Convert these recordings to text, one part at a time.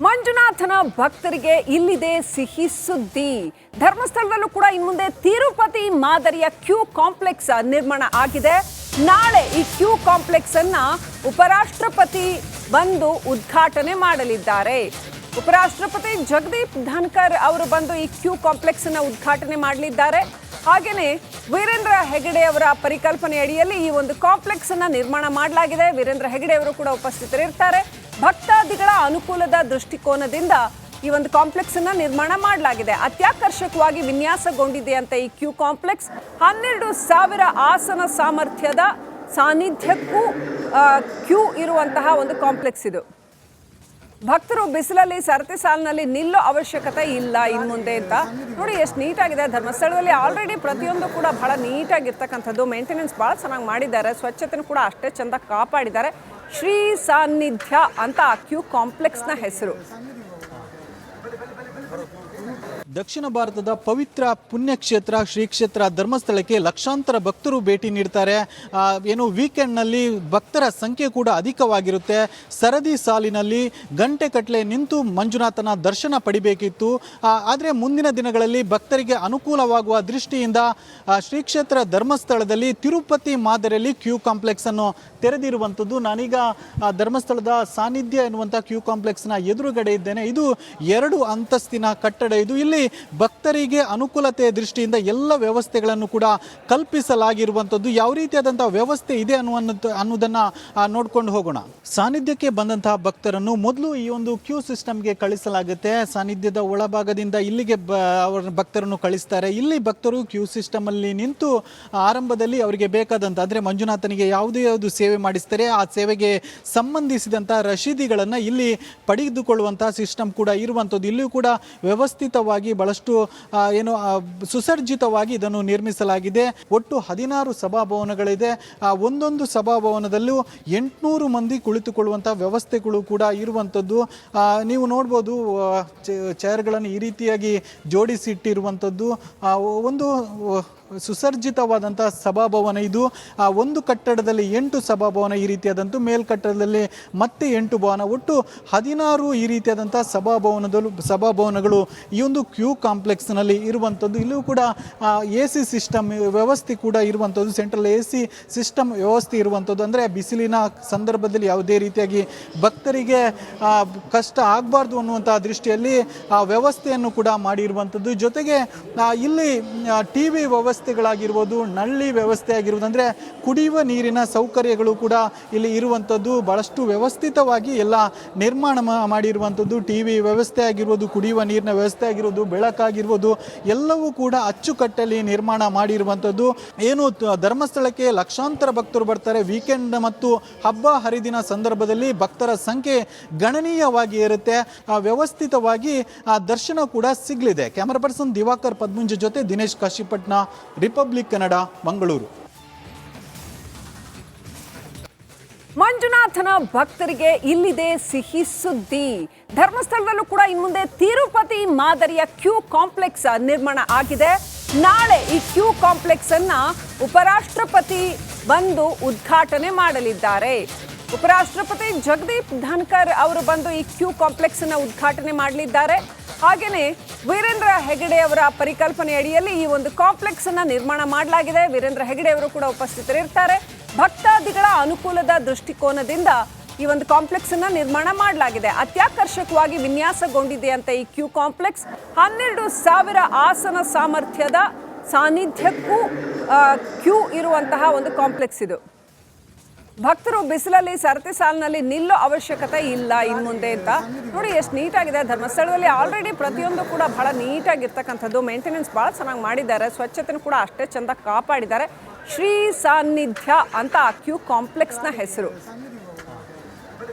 ಮಂಜುನಾಥನ ಭಕ್ತರಿಗೆ ಇಲ್ಲಿದೆ ಸಿಹಿ ಸುದ್ದಿ. ಧರ್ಮಸ್ಥಳದಲ್ಲೂ ಕೂಡ ಇನ್ಮುಂದೆ ತಿರುಪತಿ ಮಾದರಿಯ ಕ್ಯೂ ಕಾಂಪ್ಲೆಕ್ಸ್ ನಿರ್ಮಾಣ ಆಗಿದೆ. ನಾಳೆ ಈ ಕ್ಯೂ ಕಾಂಪ್ಲೆಕ್ಸ್ ಅನ್ನ ಉಪರಾಷ್ಟ್ರಪತಿ ಬಂದು ಉದ್ಘಾಟನೆ ಮಾಡಲಿದ್ದಾರೆ. ಉಪರಾಷ್ಟ್ರಪತಿ ಜಗದೀಪ್ ಧನ್ಕರ್ ಅವರು ಬಂದು ಈ ಕ್ಯೂ ಕಾಂಪ್ಲೆಕ್ಸ್ ಅನ್ನ ಉದ್ಘಾಟನೆ ಮಾಡಲಿದ್ದಾರೆ. ಹಾಗೇನೆ ವೀರೇಂದ್ರ ಹೆಗಡೆ ಅವರ ಪರಿಕಲ್ಪನೆ ಅಡಿಯಲ್ಲಿ ಈ ಒಂದು ಕಾಂಪ್ಲೆಕ್ಸ್ ಅನ್ನ ನಿರ್ಮಾಣ ಮಾಡಲಾಗಿದೆ. ವೀರೇಂದ್ರ ಹೆಗಡೆ ಅವರು ಕೂಡ ಉಪಸ್ಥಿತರಿರ್ತಾರೆ. ಭಕ್ತಾದಿಗಳ ಅನುಕೂಲದ ದೃಷ್ಟಿಕೋನದಿಂದ ಈ ಒಂದು ಕಾಂಪ್ಲೆಕ್ಸ್ ಅನ್ನ ನಿರ್ಮಾಣ ಮಾಡಲಾಗಿದೆ. ಅತ್ಯಾಕರ್ಷಕವಾಗಿ ವಿನ್ಯಾಸಗೊಂಡಿದೆ ಅಂತ ಈ ಕ್ಯೂ ಕಾಂಪ್ಲೆಕ್ಸ್ 12,000 ಆಸನ ಸಾಮರ್ಥ್ಯದ ಸಾನ್ನಿಧ್ಯಕ್ಕೂ ಕ್ಯೂ ಇರುವಂತಹ ಒಂದು ಕಾಂಪ್ಲೆಕ್ಸ್ ಇದು. ಭಕ್ತರು ಬಿಸಿಲಲ್ಲಿ ಸರತಿ ಸಾಲಿನಲ್ಲಿ ನಿಲ್ಲೋ ಅವಶ್ಯಕತೆ ಇಲ್ಲ ಇನ್ನು ಮುಂದೆ ಅಂತ ನೋಡಿ ಎಷ್ಟು ನೀಟಾಗಿದೆ. ಧರ್ಮಸ್ಥಳದಲ್ಲಿ ಆಲ್ರೆಡಿ ಪ್ರತಿಯೊಂದು ಕೂಡ ಬಹಳ ನೀಟಾಗಿರ್ತಕ್ಕಂಥದ್ದು, ಮೇಂಟೆನೆನ್ಸ್ ಭಾಳ ಚೆನ್ನಾಗಿ ಮಾಡಿದ್ದಾರೆ. ಸ್ವಚ್ಛತೆನೂ ಕೂಡ ಅಷ್ಟೇ ಚೆಂದ ಕಾಪಾಡಿದ್ದಾರೆ. ಶ್ರೀ ಸಾನ್ನಿಧ್ಯ ಅಂತ ಕ್ಯೂ ಕಾಂಪ್ಲೆಕ್ಸ್ನ ಹೆಸರು. ದಕ್ಷಿಣ ಭಾರತದ ಪವಿತ್ರ ಪುಣ್ಯಕ್ಷೇತ್ರ ಶ್ರೀ ಕ್ಷೇತ್ರ ಧರ್ಮಸ್ಥಳಕ್ಕೆ ಲಕ್ಷಾಂತರ ಭಕ್ತರು ಭೇಟಿ ನೀಡ್ತಾರೆ. ಏನು ವೀಕೆಂಡ್ನಲ್ಲಿ ಭಕ್ತರ ಸಂಖ್ಯೆ ಕೂಡ ಅಧಿಕವಾಗಿರುತ್ತೆ. ಸರದಿ ಸಾಲಿನಲ್ಲಿ ಗಂಟೆಗಟ್ಟಲೆ ನಿಂತು ಮಂಜುನಾಥನ ದರ್ಶನ ಪಡಿಬೇಕಿತ್ತು. ಆದರೆ ಮುಂದಿನ ದಿನಗಳಲ್ಲಿ ಭಕ್ತರಿಗೆ ಅನುಕೂಲವಾಗುವ ದೃಷ್ಟಿಯಿಂದ ಶ್ರೀ ಕ್ಷೇತ್ರ ಧರ್ಮಸ್ಥಳದಲ್ಲಿ ತಿರುಪತಿ ಮಾದರಿಯಲ್ಲಿ ಕ್ಯೂ ಕಾಂಪ್ಲೆಕ್ಸ್ ಅನ್ನು ತೆರೆದಿರುವಂಥದ್ದು. ನಾನೀಗ ಧರ್ಮಸ್ಥಳದ ಸಾನ್ನಿಧ್ಯ ಎನ್ನುವಂಥ ಕ್ಯೂ ಕಾಂಪ್ಲೆಕ್ಸ್ನ ಎದುರುಗಡೆ ಇದ್ದೇನೆ. ಇದು 2 ಅಂತಸ್ತಿನ ಕಟ್ಟಡ. ಇದು ಇಲ್ಲಿ ಭಕ್ತರಿಗೆ ಅನುಕೂಲತೆ ದೃಷ್ಟಿಯಿಂದ ಎಲ್ಲ ವ್ಯವಸ್ಥೆಗಳನ್ನು ಕೂಡ ಕಲ್ಪಿಸಲಾಗಿರುವಂಥದ್ದು. ಯಾವ ರೀತಿಯಾದಂಥ ವ್ಯವಸ್ಥೆ ಇದೆ ಅನ್ನೋದನ್ನು ನೋಡ್ಕೊಂಡು ಹೋಗೋಣ. ಸಾನ್ನಿಧ್ಯಕ್ಕೆ ಬಂದಂತಹ ಭಕ್ತರನ್ನು ಮೊದಲು ಈ ಒಂದು ಕ್ಯೂ ಸಿಸ್ಟಮ್ಗೆ ಕಳಿಸಲಾಗುತ್ತೆ. ಸಾನ್ನಿಧ್ಯದ ಒಳಭಾಗದಿಂದ ಇಲ್ಲಿಗೆ ಅವರ ಭಕ್ತರನ್ನು ಕಳಿಸ್ತಾರೆ. ಇಲ್ಲಿ ಭಕ್ತರು ಕ್ಯೂ ಸಿಸ್ಟಮಲ್ಲಿ ನಿಂತು ಆರಂಭದಲ್ಲಿ ಅವರಿಗೆ ಬೇಕಾದಂಥ ಅಂದರೆ ಮಂಜುನಾಥನಿಗೆ ಯಾವುದು ಸೇವೆ ಮಾಡಿಸ್ತಾರೆ ಆ ಸೇವೆಗೆ ಸಂಬಂಧಿಸಿದಂಥ ರಶೀದಿಗಳನ್ನು ಇಲ್ಲಿ ಪಡೆದುಕೊಳ್ಳುವಂಥ ಸಿಸ್ಟಮ್ ಕೂಡ ಇರುವಂಥದ್ದು. ಇಲ್ಲಿಯೂ ಕೂಡ ವ್ಯವಸ್ಥಿತವಾಗಿ ಬಹಳಷ್ಟು ಸುಸರ್ಜಿತವಾಗಿ ಇದನ್ನು ನಿರ್ಮಿಸಲಾಗಿದೆ. ಒಟ್ಟು 16 ಸಭಾಭವನಗಳಿದೆ. ಒಂದೊಂದು ಸಭಾಭವನದಲ್ಲೂ 800 ಮಂದಿ ಕುಳಿತುಕೊಳ್ಳುವಂಥ ವ್ಯವಸ್ಥೆಗಳು ಕೂಡ ಇರುವಂಥದ್ದು. ನೀವು ನೋಡ್ಬೋದು ಚೇರ್ಗಳನ್ನು ಈ ರೀತಿಯಾಗಿ ಜೋಡಿಸಿಟ್ಟಿರುವಂಥದ್ದು. ಒಂದು ಸುಸರ್ಜಿತವಾದಂಥ ಸಭಾಭವನ ಇದು. ಒಂದು ಕಟ್ಟಡದಲ್ಲಿ 8 ಸಭಾಭವನ ಈ ರೀತಿಯಾದಂಥ ಮೇಲ್ಕಟ್ಟಡದಲ್ಲಿ ಮತ್ತೆ 8 ಭವನ, ಒಟ್ಟು 16 ಈ ರೀತಿಯಾದಂಥ ಸಭಾಭವನಗಳು ಈ ಒಂದು ಕ್ಯೂ ಕಾಂಪ್ಲೆಕ್ಸ್ನಲ್ಲಿ ಇರುವಂಥದ್ದು. ಇಲ್ಲೂ ಕೂಡ AC ಸಿಸ್ಟಮ್ ವ್ಯವಸ್ಥೆ ಕೂಡ ಇರುವಂಥದ್ದು. ಸೆಂಟ್ರಲ್ AC ಸಿಸ್ಟಮ್ ವ್ಯವಸ್ಥೆ ಇರುವಂಥದ್ದು. ಅಂದರೆ ಬಿಸಿಲಿನ ಸಂದರ್ಭದಲ್ಲಿ ಯಾವುದೇ ರೀತಿಯಾಗಿ ಭಕ್ತರಿಗೆ ಕಷ್ಟ ಆಗಬಾರ್ದು ಅನ್ನುವಂಥ ದೃಷ್ಟಿಯಲ್ಲಿ ವ್ಯವಸ್ಥೆಯನ್ನು ಕೂಡ ಮಾಡಿರುವಂಥದ್ದು. ಜೊತೆಗೆ ಇಲ್ಲಿ TV ವ್ಯವಸ್ಥೆಗಳಾಗಿರ್ಬೋದು, ನಲ್ಲಿ ವ್ಯವಸ್ಥೆ ಆಗಿರ್ಬೋದು, ಅಂದರೆ ಕುಡಿಯುವ ನೀರಿನ ಸೌಕರ್ಯಗಳು ಕೂಡ ಇಲ್ಲಿ ಇರುವಂಥದ್ದು. ಭಾಳಷ್ಟು ವ್ಯವಸ್ಥಿತವಾಗಿ ಎಲ್ಲ ನಿರ್ಮಾಣ ಮಾಡಿರುವಂಥದ್ದು. TV ವ್ಯವಸ್ಥೆ ಆಗಿರ್ಬೋದು, ಕುಡಿಯುವ ನೀರಿನ ವ್ಯವಸ್ಥೆ ಆಗಿರ್ಬೋದು, ಬೆಳಕಾಗಿರ್ಬೋದು, ಎಲ್ಲವೂ ಕೂಡ ಅಚ್ಚುಕಟ್ಟಲ್ಲಿ ನಿರ್ಮಾಣ ಮಾಡಿರುವಂಥದ್ದು. ಏನು ಧರ್ಮಸ್ಥಳಕ್ಕೆ ಲಕ್ಷಾಂತರ ಭಕ್ತರು ಬರ್ತಾರೆ. ವೀಕೆಂಡ್ ಮತ್ತು ಹಬ್ಬ ಹರಿದಿನ ಸಂದರ್ಭದಲ್ಲಿ ಭಕ್ತರ ಸಂಖ್ಯೆ ಗಣನೀಯವಾಗಿ ಇರುತ್ತೆ. ವ್ಯವಸ್ಥಿತವಾಗಿ ದರ್ಶನ ಕೂಡ ಸಿಗಲಿದೆ. ಕ್ಯಾಮರಾ ಪರ್ಸನ್ ದಿವಾಕರ್ ಪದ್ಮುಂಜ ಜೊತೆ ದಿನೇಶ್ ಕಾಶಿಪಟ್ನ, ರಿಪಬ್ಲಿಕ್ ಕನ್ನಡ, ಮಂಗಳೂರು. ಮಂಜುನಾಥನ ಭಕ್ತರಿಗೆ ಇಲ್ಲಿದೆ ಸಿಹಿ ಸುದ್ದಿ. ಧರ್ಮಸ್ಥಳದಲ್ಲೂ ಕೂಡ ಇನ್ಮುಂದೆ ತಿರುಪತಿ ಮಾದರಿಯ ಕ್ಯೂ ಕಾಂಪ್ಲೆಕ್ಸ್ ನಿರ್ಮಾಣ ಆಗಿದೆ. ನಾಳೆ ಈ ಕ್ಯೂ ಕಾಂಪ್ಲೆಕ್ಸ್ ಅನ್ನ ಉಪರಾಷ್ಟ್ರಪತಿ ಬಂದು ಉದ್ಘಾಟನೆ ಮಾಡಲಿದ್ದಾರೆ. ಉಪರಾಷ್ಟ್ರಪತಿ ಜಗದೀಪ್ ಧನ್ಕರ್ ಅವರು ಬಂದು ಈ ಕ್ಯೂ ಕಾಂಪ್ಲೆಕ್ಸ್ ಅನ್ನ ಉದ್ಘಾಟನೆ ಮಾಡಲಿದ್ದಾರೆ. ಹಾಗೇನೆ ವೀರೇಂದ್ರ ಹೆಗಡೆ ಅವರ ಪರಿಕಲ್ಪನೆ ಅಡಿಯಲ್ಲಿ ಈ ಒಂದು ಕಾಂಪ್ಲೆಕ್ಸ್ ಅನ್ನ ನಿರ್ಮಾಣ ಮಾಡಲಾಗಿದೆ. ವೀರೇಂದ್ರ ಹೆಗಡೆ ಅವರು ಕೂಡ ಉಪಸ್ಥಿತರಿರ್ತಾರೆ. ಭಕ್ತಾದಿಗಳ ಅನುಕೂಲದ ದೃಷ್ಟಿಕೋನದಿಂದ ಈ ಒಂದು ಕಾಂಪ್ಲೆಕ್ಸ್ ಅನ್ನ ನಿರ್ಮಾಣ ಮಾಡಲಾಗಿದೆ. ಅತ್ಯಾಕರ್ಷಕವಾಗಿ ವಿನ್ಯಾಸಗೊಂಡಿದೆ ಅಂತ ಈ ಕ್ಯೂ ಕಾಂಪ್ಲೆಕ್ಸ್ 12,000 ಆಸನ ಸಾಮರ್ಥ್ಯದ ಸಾನ್ನಿಧ್ಯಕ್ಕೂ ಕ್ಯೂ ಇರುವಂತಹ ಒಂದು ಕಾಂಪ್ಲೆಕ್ಸ್ ಇದು. ಭಕ್ತರು ಬಿಸಿಲಲ್ಲಿ ಸರತಿ ಸಾಲಿನಲ್ಲಿ ನಿಲ್ಲೋ ಅವಶ್ಯಕತೆ ಇಲ್ಲ ಇನ್ನು ಮುಂದೆ ಅಂತ ನೋಡಿ ಎಷ್ಟು ನೀಟಾಗಿದೆ. ಧರ್ಮಸ್ಥಳದಲ್ಲಿ ಆಲ್ರೆಡಿ ಪ್ರತಿಯೊಂದು ಕೂಡ ಬಹಳ ನೀಟಾಗಿರ್ತಕ್ಕಂಥದ್ದು, ಮೇಂಟೆನೆನ್ಸ್ ಭಾಳ ಚೆನ್ನಾಗಿ ಮಾಡಿದ್ದಾರೆ. ಸ್ವಚ್ಛತೆನೂ ಕೂಡ ಅಷ್ಟೇ ಚೆಂದ ಕಾಪಾಡಿದ್ದಾರೆ. ಶ್ರೀ ಸಾನ್ನಿಧ್ಯ ಅಂತ ಕ್ಯೂ ಕಾಂಪ್ಲೆಕ್ಸ್ನ ಹೆಸರು.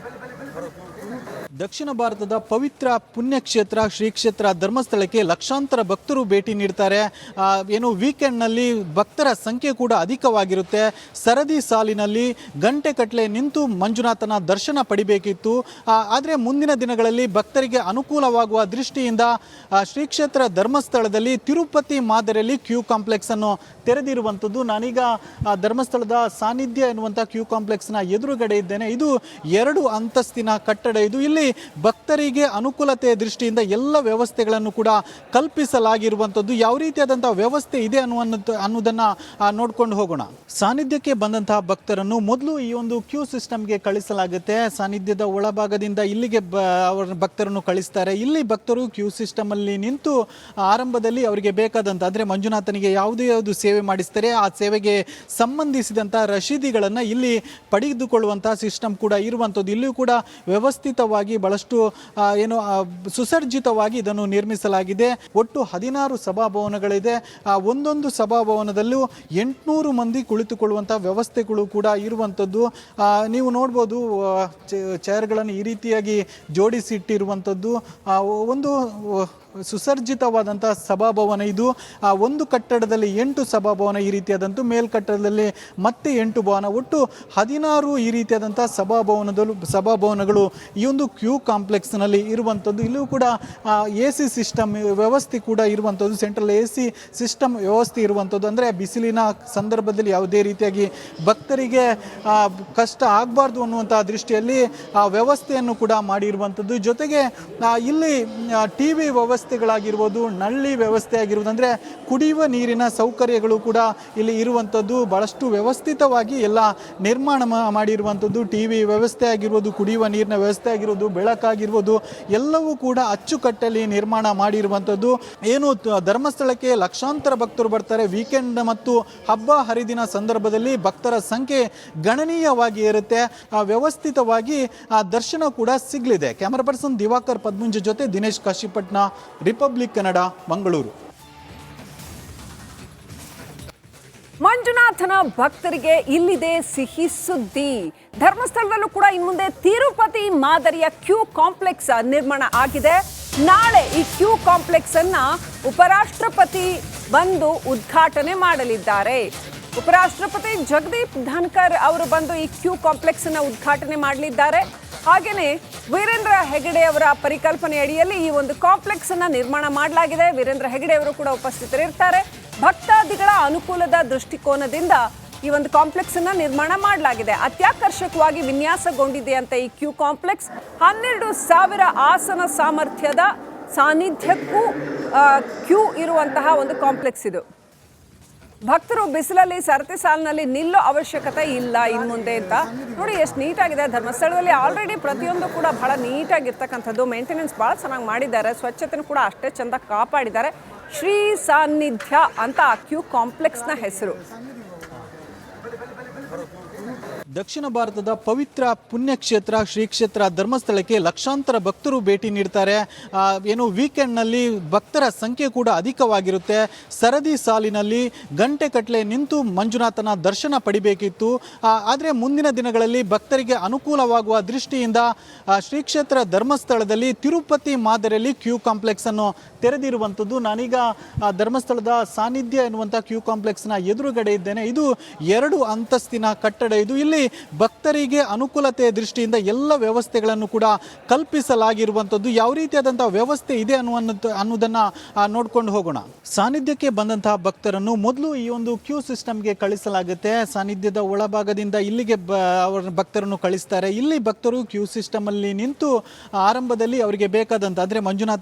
ದಕ್ಷಿಣ ಭಾರತದ ಪವಿತ್ರ ಪುಣ್ಯಕ್ಷೇತ್ರ ಶ್ರೀ ಕ್ಷೇತ್ರ ಧರ್ಮಸ್ಥಳಕ್ಕೆ ಲಕ್ಷಾಂತರ ಭಕ್ತರು ಭೇಟಿ ನೀಡ್ತಾರೆ. ಏನು ವೀಕೆಂಡ್ನಲ್ಲಿ ಭಕ್ತರ ಸಂಖ್ಯೆ ಕೂಡ ಅಧಿಕವಾಗಿರುತ್ತೆ. ಸರದಿ ಸಾಲಿನಲ್ಲಿ ಗಂಟೆಗಟ್ಟಲೆ ನಿಂತು ಮಂಜುನಾಥನ ದರ್ಶನ ಪಡಿಬೇಕಿತ್ತು. ಆದರೆ ಮುಂದಿನ ದಿನಗಳಲ್ಲಿ ಭಕ್ತರಿಗೆ ಅನುಕೂಲವಾಗುವ ದೃಷ್ಟಿಯಿಂದ ಶ್ರೀ ಕ್ಷೇತ್ರ ಧರ್ಮಸ್ಥಳದಲ್ಲಿ ತಿರುಪತಿ ಮಾದರಿಯಲ್ಲಿ ಕ್ಯೂ ಕಾಂಪ್ಲೆಕ್ಸ್ ಅನ್ನು ತೆರೆದಿರುವಂಥದ್ದು. ನಾನೀಗ ಧರ್ಮಸ್ಥಳದ ಸಾನ್ನಿಧ್ಯ ಎನ್ನುವಂಥ ಕ್ಯೂ ಕಾಂಪ್ಲೆಕ್ಸ್ನ ಎದುರುಗಡೆ ಇದ್ದೇನೆ. ಇದು 2 ಅಂತಸ್ತಿನ ಕಟ್ಟಡ. ಇದು ಇಲ್ಲಿ ಇಲ್ಲಿ ಭಕ್ತರಿಗೆ ಅನುಕೂಲತೆಯ ದೃಷ್ಟಿಯಿಂದ ಎಲ್ಲ ವ್ಯವಸ್ಥೆಗಳನ್ನು ಕೂಡ ಕಲ್ಪಿಸಲಾಗಿರುವಂಥದ್ದು. ಯಾವ ರೀತಿಯಾದಂತಹ ವ್ಯವಸ್ಥೆ ಇದೆ ಅನ್ನೋದನ್ನು ನೋಡ್ಕೊಂಡು ಹೋಗೋಣ. ಸಾನ್ನಿಧ್ಯಕ್ಕೆ ಬಂದಂತಹ ಭಕ್ತರನ್ನು ಮೊದಲು ಈ ಒಂದು ಕ್ಯೂ ಸಿಸ್ಟಮ್ಗೆ ಕಳಿಸಲಾಗುತ್ತೆ. ಸಾನ್ನಿಧ್ಯದ ಒಳಭಾಗದಿಂದ ಇಲ್ಲಿಗೆ ಅವರ ಭಕ್ತರನ್ನು ಕಳಿಸ್ತಾರೆ. ಇಲ್ಲಿ ಭಕ್ತರು ಕ್ಯೂ ಸಿಸ್ಟಮ್ ಅಲ್ಲಿ ನಿಂತು ಆರಂಭದಲ್ಲಿ ಅವರಿಗೆ ಬೇಕಾದಂತ ಅಂದ್ರೆ ಮಂಜುನಾಥನಿಗೆ ಯಾವುದು ಸೇವೆ ಮಾಡಿಸ್ತಾರೆ ಆ ಸೇವೆಗೆ ಸಂಬಂಧಿಸಿದಂತಹ ರಶೀದಿಗಳನ್ನು ಇಲ್ಲಿ ಪಡೆದುಕೊಳ್ಳುವಂತಹ ಸಿಸ್ಟಮ್ ಕೂಡ ಇರುವಂಥದ್ದು. ಇಲ್ಲಿಯೂ ಕೂಡ ವ್ಯವಸ್ಥಿತವಾಗಿ ಬಹಳಷ್ಟು ಸುಸರ್ಜಿತವಾಗಿ ಇದನ್ನು ನಿರ್ಮಿಸಲಾಗಿದೆ. ಒಟ್ಟು 16 ಸಭಾಭವನಗಳಿದೆ. ಒಂದೊಂದು ಸಭಾಭವನದಲ್ಲೂ 800 ಮಂದಿ ಕುಳಿತುಕೊಳ್ಳುವಂತಹ ವ್ಯವಸ್ಥೆಗಳು ಕೂಡ ಇರುವಂಥದ್ದು. ನೀವು ನೋಡ್ಬೋದು ಚೇರ್ಗಳನ್ನು ಈ ರೀತಿಯಾಗಿ ಜೋಡಿಸಿಟ್ಟಿರುವಂಥದ್ದು. ಒಂದು ಸುಸರ್ಜಿತವಾದಂಥ ಸಭಾಭವನ ಇದು. ಒಂದು ಕಟ್ಟಡದಲ್ಲಿ 8 ಸಭಾಭವನ ಈ ರೀತಿಯಾದಂಥ, ಮೇಲ್ಕಟ್ಟಡದಲ್ಲಿ ಮತ್ತೆ 8 ಭವನ, ಒಟ್ಟು 16 ಈ ರೀತಿಯಾದಂಥ ಸಭಾಭವನಗಳು ಈ ಒಂದು ಕ್ಯೂ ಕಾಂಪ್ಲೆಕ್ಸ್ನಲ್ಲಿ ಇರುವಂಥದ್ದು. ಇಲ್ಲೂ ಕೂಡ AC ಸಿಸ್ಟಮ್ ವ್ಯವಸ್ಥೆ ಕೂಡ ಇರುವಂಥದ್ದು. ಸೆಂಟ್ರಲ್ AC ಸಿಸ್ಟಮ್ ವ್ಯವಸ್ಥೆ ಇರುವಂಥದ್ದು. ಅಂದರೆ ಬಿಸಿಲಿನ ಸಂದರ್ಭದಲ್ಲಿ ಯಾವುದೇ ರೀತಿಯಾಗಿ ಭಕ್ತರಿಗೆ ಕಷ್ಟ ಆಗಬಾರ್ದು ಅನ್ನುವಂಥ ದೃಷ್ಟಿಯಲ್ಲಿ ಆ ವ್ಯವಸ್ಥೆಯನ್ನು ಕೂಡ ಮಾಡಿರುವಂಥದ್ದು. ಜೊತೆಗೆ ಇಲ್ಲಿ TV ವ್ಯವಸ್ಥೆಗಳಾಗಿರ್ಬೋದು, ನಳ್ಳಿ ವ್ಯವಸ್ಥೆ ಆಗಿರ್ಬೋದು, ಅಂದರೆ ಕುಡಿಯುವ ನೀರಿನ ಸೌಕರ್ಯಗಳು ಕೂಡ ಇಲ್ಲಿ ಇರುವಂಥದ್ದು. ಭಾಳಷ್ಟು ವ್ಯವಸ್ಥಿತವಾಗಿ ಎಲ್ಲ ನಿರ್ಮಾಣ ಮಾಡಿರುವಂಥದ್ದು. TV ವ್ಯವಸ್ಥೆ ಆಗಿರ್ಬೋದು, ಕುಡಿಯುವ ನೀರಿನ ವ್ಯವಸ್ಥೆ ಆಗಿರ್ಬೋದು, ಬೆಳಕಾಗಿರ್ಬೋದು, ಎಲ್ಲವೂ ಕೂಡ ಅಚ್ಚುಕಟ್ಟಲ್ಲಿ ನಿರ್ಮಾಣ ಮಾಡಿರುವಂಥದ್ದು. ಏನು ಧರ್ಮಸ್ಥಳಕ್ಕೆ ಲಕ್ಷಾಂತರ ಭಕ್ತರು ಬರ್ತಾರೆ. ವೀಕೆಂಡ್ ಮತ್ತು ಹಬ್ಬ ಹರಿದಿನ ಸಂದರ್ಭದಲ್ಲಿ ಭಕ್ತರ ಸಂಖ್ಯೆ ಗಣನೀಯವಾಗಿ ಇರುತ್ತೆ. ವ್ಯವಸ್ಥಿತವಾಗಿ ದರ್ಶನ ಕೂಡ ಸಿಗಲಿದೆ. ಕ್ಯಾಮರಾ ಪರ್ಸನ್ ದಿವಾಕರ್ ಪದ್ಮುಂಜ ಜೊತೆ ದಿನೇಶ್ ಕಾಶಿಪಟ್ನ, ರಿಪಬ್ಲಿಕ್ ಕನ್ನಡ, ಮಂಗಳೂರು. ಮಂಜುನಾಥನ ಭಕ್ತರಿಗೆ ಇಲ್ಲಿದೆ ಸಿಹಿ ಸುದ್ದಿ. ಧರ್ಮಸ್ಥಳದಲ್ಲೂ ಕೂಡ ಇನ್ಮುಂದೆ ತಿರುಪತಿ ಮಾದರಿಯ ಕ್ಯೂ ಕಾಂಪ್ಲೆಕ್ಸ್ ನಿರ್ಮಾಣ ಆಗಿದೆ. ನಾಳೆ ಈ ಕ್ಯೂ ಕಾಂಪ್ಲೆಕ್ಸ್ ಅನ್ನ ಉಪರಾಷ್ಟ್ರಪತಿ ಬಂದು ಉದ್ಘಾಟನೆ ಮಾಡಲಿದ್ದಾರೆ. ಉಪರಾಷ್ಟ್ರಪತಿ ಜಗದೀಪ್ ಧನ್ಕರ್ ಅವರು ಬಂದು ಈ ಕ್ಯೂ ಕಾಂಪ್ಲೆಕ್ಸ್ ಅನ್ನ ಉದ್ಘಾಟನೆ ಮಾಡಲಿದ್ದಾರೆ. ಹಾಗೇನೆ ವೀರೇಂದ್ರ ಹೆಗಡೆ ಅವರ ಪರಿಕಲ್ಪನೆ ಅಡಿಯಲ್ಲಿ ಈ ಒಂದು ಕಾಂಪ್ಲೆಕ್ಸ್ ಅನ್ನ ನಿರ್ಮಾಣ ಮಾಡಲಾಗಿದೆ. ವೀರೇಂದ್ರ ಹೆಗಡೆ ಅವರು ಕೂಡ ಉಪಸ್ಥಿತರಿರ್ತಾರೆ. ಭಕ್ತಾದಿಗಳ ಅನುಕೂಲದ ದೃಷ್ಟಿಕೋನದಿಂದ ಈ ಒಂದು ಕಾಂಪ್ಲೆಕ್ಸ್ ಅನ್ನ ನಿರ್ಮಾಣ ಮಾಡಲಾಗಿದೆ. ಅತ್ಯಾಕರ್ಷಕವಾಗಿ ವಿನ್ಯಾಸಗೊಂಡಿದೆ ಅಂತ ಈ ಕ್ಯೂ ಕಾಂಪ್ಲೆಕ್ಸ್ 12,000 ಆಸನ ಸಾಮರ್ಥ್ಯದ ಸಾನ್ನಿಧ್ಯಕ್ಕೂ ಕ್ಯೂ ಇರುವಂತಹ ಒಂದು ಕಾಂಪ್ಲೆಕ್ಸ್ ಇದು. ಭಕ್ತರು ಬಿಸಿಲಲ್ಲಿ ಸರತಿ ಸಾಲಿನಲ್ಲಿ ನಿಲ್ಲೋ ಅವಶ್ಯಕತೆ ಇಲ್ಲ ಇನ್ನು ಮುಂದೆ ಅಂತ ನೋಡಿ ಎಷ್ಟು ನೀಟಾಗಿದೆ. ಧರ್ಮಸ್ಥಳದಲ್ಲಿ ಆಲ್ರೆಡಿ ಪ್ರತಿಯೊಂದು ಕೂಡ ಬಹಳ ನೀಟಾಗಿರ್ತಕ್ಕಂಥದ್ದು. ಮೇಂಟೆನೆನ್ಸ್ ಭಾಳ ಚೆನ್ನಾಗಿ ಮಾಡಿದ್ದಾರೆ. ಸ್ವಚ್ಛತೆನೂ ಕೂಡ ಅಷ್ಟೇ ಚೆಂದ ಕಾಪಾಡಿದ್ದಾರೆ. ಶ್ರೀ ಸಾನ್ನಿಧ್ಯ ಅಂತ ಆ ಕ್ಯೂ ಕಾಂಪ್ಲೆಕ್ಸ್ನ ಹೆಸರು. ದಕ್ಷಿಣ ಭಾರತದ ಪವಿತ್ರ ಪುಣ್ಯಕ್ಷೇತ್ರ ಶ್ರೀ ಕ್ಷೇತ್ರ ಧರ್ಮಸ್ಥಳಕ್ಕೆ ಲಕ್ಷಾಂತರ ಭಕ್ತರು ಭೇಟಿ ನೀಡ್ತಾರೆ. ವೀಕೆಂಡ್ನಲ್ಲಿ ಭಕ್ತರ ಸಂಖ್ಯೆ ಕೂಡ ಅಧಿಕವಾಗಿರುತ್ತೆ. ಸರದಿ ಸಾಲಿನಲ್ಲಿ ಗಂಟೆಗಟ್ಟಲೆ ನಿಂತು ಮಂಜುನಾಥನ ದರ್ಶನ ಪಡಿಬೇಕಿತ್ತು. ಆದರೆ ಮುಂದಿನ ದಿನಗಳಲ್ಲಿ ಭಕ್ತರಿಗೆ ಅನುಕೂಲವಾಗುವ ದೃಷ್ಟಿಯಿಂದ ಶ್ರೀ ಕ್ಷೇತ್ರ ಧರ್ಮಸ್ಥಳದಲ್ಲಿ ತಿರುಪತಿ ಮಾದರಿಯಲ್ಲಿ ಕ್ಯೂ ಕಾಂಪ್ಲೆಕ್ಸ್ ಅನ್ನು ತೆರೆದಿರುವಂಥದ್ದು. ನಾನೀಗ ಧರ್ಮಸ್ಥಳದ ಸಾನ್ನಿಧ್ಯ ಎನ್ನುವಂಥ ಕ್ಯೂ ಕಾಂಪ್ಲೆಕ್ಸ್ನ ಎದುರುಗಡೆ ಇದ್ದೇನೆ. ಇದು 2 ಅಂತಸ್ತಿನ ಕಟ್ಟಡ. ಇಲ್ಲಿ ಭಕ್ತರಿಗೆ ಅನುಕೂಲತೆಯ ದೃಷ್ಟಿಯಿಂದ ಎಲ್ಲ ವ್ಯವಸ್ಥೆಗಳನ್ನು ಕೂಡ ಕಲ್ಪಿಸಲಾಗಿರುವಂಥದ್ದು. ಯಾವ ರೀತಿಯಾದಂತಹ ವ್ಯವಸ್ಥೆ ಇದೆ ಅನ್ನೋದನ್ನ ನೋಡ್ಕೊಂಡು ಹೋಗೋಣ. ಸಾನ್ನಿಧ್ಯಕ್ಕೆ ಬಂದಂತಹ ಭಕ್ತರನ್ನು ಮೊದಲು ಈ ಒಂದು ಕ್ಯೂ ಸಿಸ್ಟಮ್ಗೆ ಕಳಿಸಲಾಗುತ್ತೆ. ಸಾನ್ನಿಧ್ಯದ ಒಳಭಾಗದಿಂದ ಇಲ್ಲಿಗೆ ಅವರ ಭಕ್ತರನ್ನು ಕಳಿಸ್ತಾರೆ. ಇಲ್ಲಿ ಭಕ್ತರು ಕ್ಯೂ ಸಿಸ್ಟಮ್ ಅಲ್ಲಿ ನಿಂತು ಆರಂಭದಲ್ಲಿ ಅವರಿಗೆ ಬೇಕಾದಂತ ಅಂದ್ರೆ ಮಂಜುನಾಥ